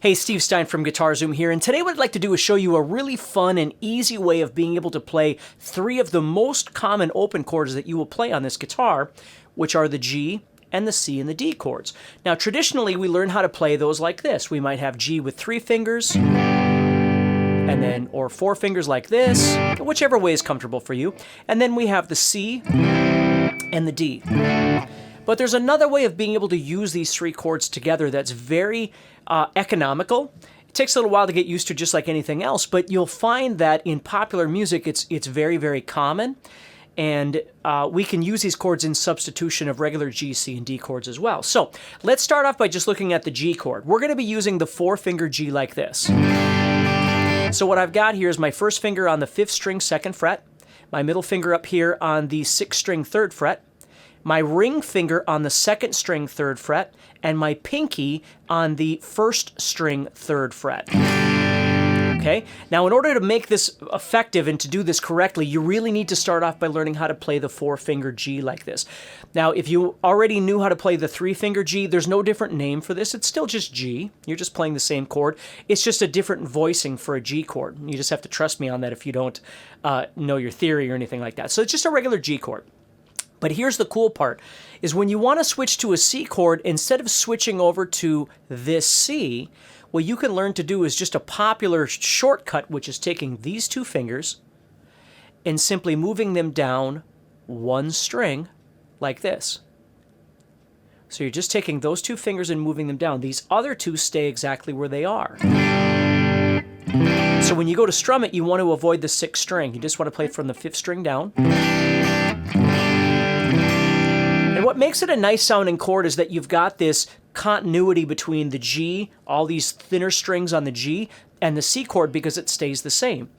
Hey, Steve Stine from GuitarZoom here, and today what I'd like to do is show you a really fun and easy way of being able to play three of the most common open chords that you will play on this guitar, which are the G and the C and the D chords. Now, traditionally, we learn how to play those like this. We might have G with 3 fingers, and then, or 4 fingers like this, whichever way is comfortable for you. And then we have the C and the D. But there's another way of being able to use these three chords together that's very economical. It takes a little while to get used to, just like anything else, but you'll find that in popular music it's very, very common. And we can use these chords in substitution of regular G, C, and D chords as well. So let's start off by just looking at the G chord. We're going to be using the 4-finger G like this. So what I've got here is my first finger on the 5th string 2nd fret, my middle finger up here on the 6th string 3rd fret, my ring finger on the 2nd string 3rd fret, and my pinky on the 1st string 3rd fret. Okay? Now, in order to make this effective and to do this correctly, you really need to start off by learning how to play the 4-finger G like this. Now, if you already knew how to play the 3-finger G, there's no different name for this. It's still just G. You're just playing the same chord. It's just a different voicing for a G chord. You just have to trust me on that if you don't know your theory or anything like that. So it's just a regular G chord. But here's the cool part, is when you want to switch to a C chord, instead of switching over to this C, what you can learn to do is just a popular shortcut, which is taking these 2 fingers and simply moving them down 1 string like this. So you're just taking those 2 fingers and moving them down. These other 2 stay exactly where they are. So when you go to strum it, you want to avoid the 6th string. You just want to play from the 5th string down. And what makes it a nice sounding chord is that you've got this continuity between the G, all these thinner strings on the G, and the C chord because it stays the same.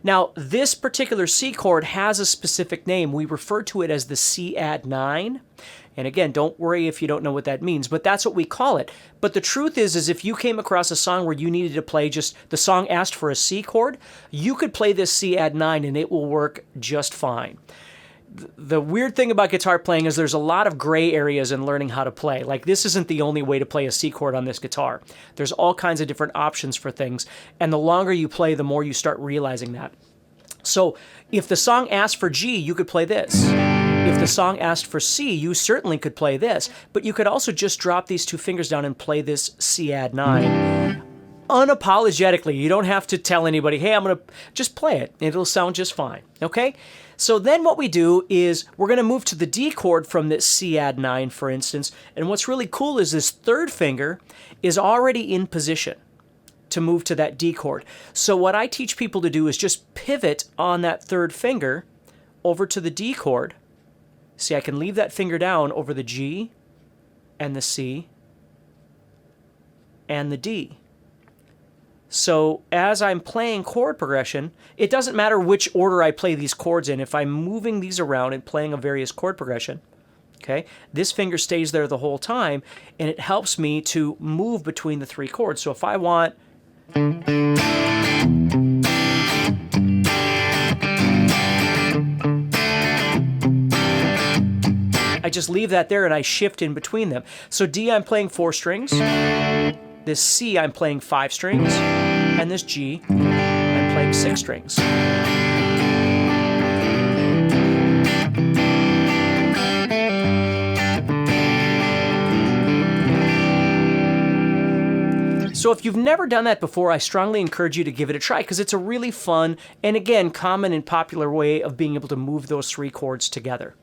Now, this particular C chord has a specific name. We refer to it as the C add 9. And again, don't worry if you don't know what that means, but that's what we call it. But the truth is if you came across a song where you needed to play just, the song asked for a C chord, you could play this C add 9 and it will work just fine. The weird thing about guitar playing is there's a lot of gray areas in learning how to play. Like, this isn't the only way to play a C chord on this guitar. There's all kinds of different options for things, and the longer you play, the more you start realizing that. So if the song asked for G, you could play this. If the song asked for C, you certainly could play this, but you could also just drop these 2 fingers down and play this C add 9. Unapologetically. You don't have to tell anybody, hey, I'm going to just play it. It'll sound just fine, okay? So then what we do is we're going to move to the D chord from this C add 9, for instance, and what's really cool is this 3rd finger is already in position to move to that D chord. So what I teach people to do is just pivot on that 3rd finger over to the D chord. See, I can leave that finger down over the G and the C and the D. So as I'm playing chord progression, it doesn't matter which order I play these chords in. If I'm moving these around and playing a various chord progression, okay, this finger stays there the whole time, and it helps me to move between the 3 chords. So if I want... I just leave that there and I shift in between them. So D, I'm playing 4 strings. This C, I'm playing 5 strings. And this G, I'm playing 6 strings. So if you've never done that before, I strongly encourage you to give it a try because it's a really fun and, again, common and popular way of being able to move those 3 chords together.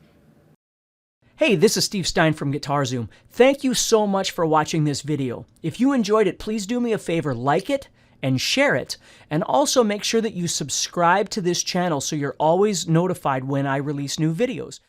Hey, this is Steve Stine from GuitarZoom. Thank you so much for watching this video. If you enjoyed it, please do me a favor, like it and share it, and also make sure that you subscribe to this channel so you're always notified when I release new videos.